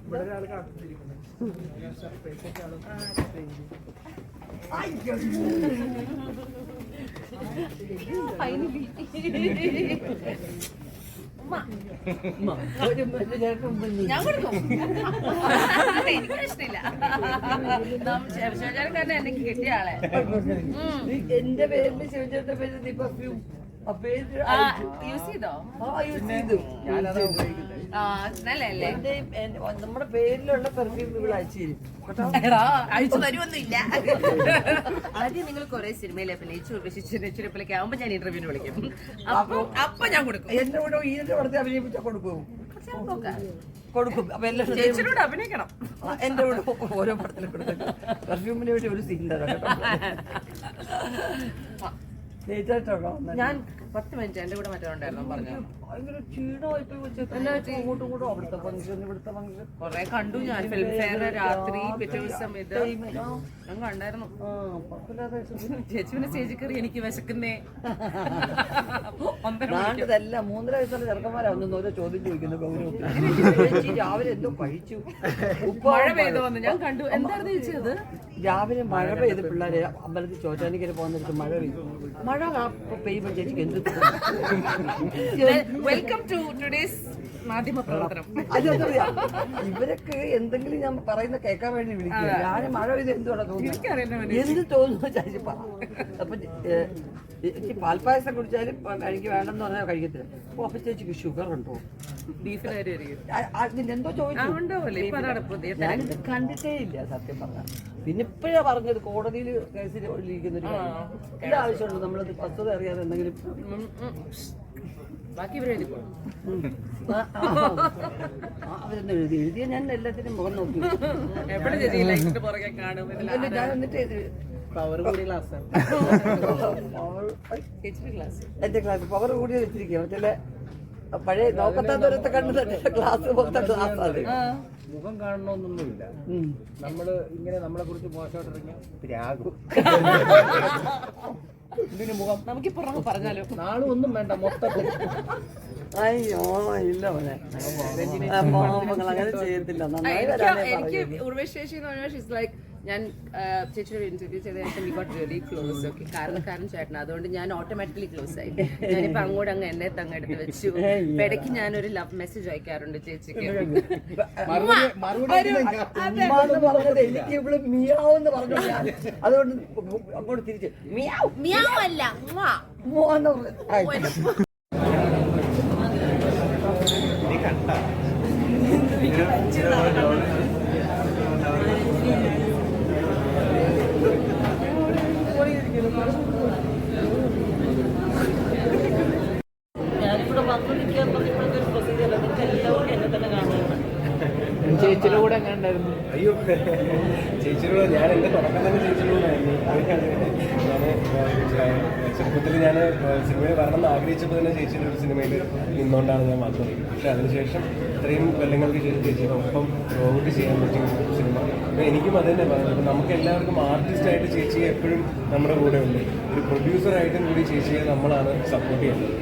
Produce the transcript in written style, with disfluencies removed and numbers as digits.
ഇവിടെ ഒരാൾ കാത്തിരിക്കുന്നു സർപ്രൈസ് ആളും ഞാൻ കൊടുക്കും. എനിക്ക് പ്രശ്നമില്ല. ശിവചേട്ടൻ എനിക്ക് കിട്ടിയ ആളെ. എന്റെ പേരില് ശിവചേട്ടന്റെ പേര് പെർഫ്യൂം യൂസ് ചെയ്തോ? യൂസ് ചെയ്തു. നല്ലല്ലേ? നമ്മുടെ പേരിലുള്ള പെർഫ്യൂം ഇവിടെ അയച്ചു തരും. അഴിച്ചു തരുമൊന്നുമില്ല. ആദ്യം നിങ്ങൾ കുറെ സിനിമയിൽ അഭിനയിച്ചു ഉപേക്ഷിച്ചിരിപ്പിലേക്ക് ആവുമ്പോ ഞാൻ ഇന്റർവ്യൂവിന് വിളിക്കും. അപ്പൊ ഞാൻ കൊടുക്കും. എന്റെ കൂടെ ഈന്റെ പടത്തെ അഭിനയിപ്പിച്ച കൊടുക്കും. അപ്പൊ എല്ലാ ചേച്ചിയോട് അഭിനയിക്കണം. എന്റെ കൂടെ ഓരോ പടത്തിലും കൊടുക്കും. പെർഫ്യൂമിന് വേണ്ടി ഒരു സീൻ തരാം. ഞാൻ 10 മിനിറ്റ് എന്റെ കൂടെ മറ്റോ പറഞ്ഞു. ഭയങ്കര ക്ഷീണമായിട്ട് അങ്ങോട്ടും ഇങ്ങോട്ടും അവിടുത്തെ ഫംഗ്ഷൻ ഇവിടുത്തെ ഫംഗ്ഷൻ കൊറേ കണ്ടു ഞാൻ. ഫിലിം ഫെയർ രാത്രി പിറ്റേ ദിവസം ഇത് ഞാൻ കണ്ടായിരുന്നു. ചേച്ചി പിന്നെ സ്റ്റേജിൽ കയറി എനിക്ക് വിശക്കുന്നേ. ഇതെല്ലാം 3.5 വയസ്സുള്ള ചെറുക്കന്മാരാ ഒന്നും ഓരോ ചോദ്യം ചോദിക്കുന്നു. ഗൗരവത്തിൽ രാവിലെ എന്തോ കഴിച്ചു. മഴ പെയ്തു വന്നു ഞാൻ കണ്ടു. എന്തായിരുന്നു ചേച്ചത്? രാവിലെ മഴ പെയ്ത് പിള്ളേരെ അമ്പലത്തിൽ ചോറ്റാനിക്കര പോകുന്നിടത്ത് മഴ പെയ്തു. മഴ പെയ്യുമ്പോൾ ചേച്ചിക്ക് എന്ത് വെൽക്കം ടു ടുഡേസ് മാധ്യമ പ്രവർത്തനം. അതറിയാം. ഇവരൊക്കെ എന്തെങ്കിലും ഞാൻ പറയുന്ന കേൾക്കാൻ വേണ്ടി വിളിക്കുക. ഞാൻ മഴ പെയ്ത് എന്തുകൊണ്ടാ തോന്നുന്നു എന്ത് തോന്നുന്നു ചോദിച്ചപ്പോ അപ്പൊ പാൽപ്പായസം കുടിച്ചാലും എനിക്ക് വേണ്ടെന്ന് പറഞ്ഞാൽ കഴിക്കത്തില്ല. അപ്പൊ ചേച്ചിക്ക് ഷുഗർ ഉണ്ടോ? എന്തോ ചോദിച്ചു. ഞാനിത് കണ്ടിട്ടേ ഇല്ല സത്യം പറഞ്ഞാൽ. പിന്നെ ഇപ്പോഴാ പറഞ്ഞത് കോടതിയിൽ കേസിൽ ഇരിക്കുന്ന ഒരു കാര്യം. എന്താ ആവശ്യമുണ്ട് നമ്മളത് വസ്തുത അറിയാതെ എന്തെങ്കിലും ബാക്കി അവരെന്താ എഴുതിയ ഞാൻ എല്ലാത്തിനും മുഖം നോക്കി. ഞാൻ എന്നിട്ട് എന്റെ ക്ലാസ് പവർ കൂടി വെച്ചിരിക്കുക. മറ്റേ പഴയ നോക്കത്താത്തവരത്തെ കണ്ടു തട്ടിയ ക്ലാസ് പോലത്തെ ക്ലാസ് അത്. മുഖം കാണണമെന്നൊന്നുമില്ല. നമ്മള് ഇങ്ങനെ നമ്മളെ കുറിച്ച് മോശമായിട്ടിറങ്ങിയ രാഗും ഇതിന് മുഖം നമുക്ക് പറഞ്ഞാലോ നാളും ഒന്നും വേണ്ട മൊത്തത്തിൽ. അയ്യോ ഇല്ല മോനെ അങ്ങനെ ചെയ്യത്തില്ല. എനിക്ക് ഉർവശി ചേച്ചി എന്ന് പറഞ്ഞാൽ ഞാൻ ചേച്ചിയുടെ ഇന്റർവ്യൂ ചെയ്ത ശേഷം we got really close. Okay, കാരണക്കാരൻ ചേട്ടൻ, അതുകൊണ്ട് ഞാൻ ഓട്ടോമാറ്റിക്കലി ക്ലോസ് ആയി. ഞാനിപ്പോ അങ്ങോട്ട് എന്നെ തങ്ങെടുത്ത് വെച്ചു. ഇടയ്ക്ക് ഞാനൊരു ലവ് മെസ്സേജ് അയക്കാറുണ്ട് ചേച്ചിക്ക്. പറഞ്ഞത് എനിക്ക് ഇവിടെ മിയാവെന്ന് പറഞ്ഞു. അതുകൊണ്ട് അങ്ങോട്ട് തിരിച്ച് മിയാവ് അല്ല ഞാനിവിടെ വന്നിരിക്കാൻ പറഞ്ഞപ്പോഴത്തെ ഒരു പ്രൊസീജിയർ എല്ലാവരും എന്നെ തന്നെ കാണുന്നുണ്ട്. ചേച്ചിയുടെ കൂടെ എങ്ങനെ ഉണ്ടായിരുന്നു? അയ്യോ, ചേച്ചിയുടെ കൂടെ ഞാൻ എൻ്റെ തുടക്കം തന്നെ ചേച്ചിയുടെ കൂടെ ആയിരുന്നു. ഞാൻ ചെറുപ്പത്തിൽ ഞാൻ സിനിമയിൽ വരണമെന്ന് ആഗ്രഹിച്ചപ്പോൾ തന്നെ ചേച്ചിയുടെ ഒരു സിനിമയിൽ നിന്നുകൊണ്ടാണ് ഞാൻ വന്നത്. പക്ഷെ അതിനുശേഷം ഇത്രയും കൊല്ലങ്ങൾക്ക് ശേഷം ചേച്ചിയുടെ ഒപ്പം പ്രോഗ്രാം ചെയ്യാൻ പറ്റിയ സിനിമ. അപ്പോൾ എനിക്കും അത് തന്നെ പറയുന്നത്, നമുക്ക് എല്ലാവർക്കും ആർട്ടിസ്റ്റായിട്ട് ചേച്ചിയെ എപ്പോഴും നമ്മുടെ കൂടെ ഉണ്ട്. ഒരു പ്രൊഡ്യൂസറായിട്ടും കൂടി ചേച്ചിയെ നമ്മളാണ് സപ്പോർട്ട് ചെയ്യുന്നത്.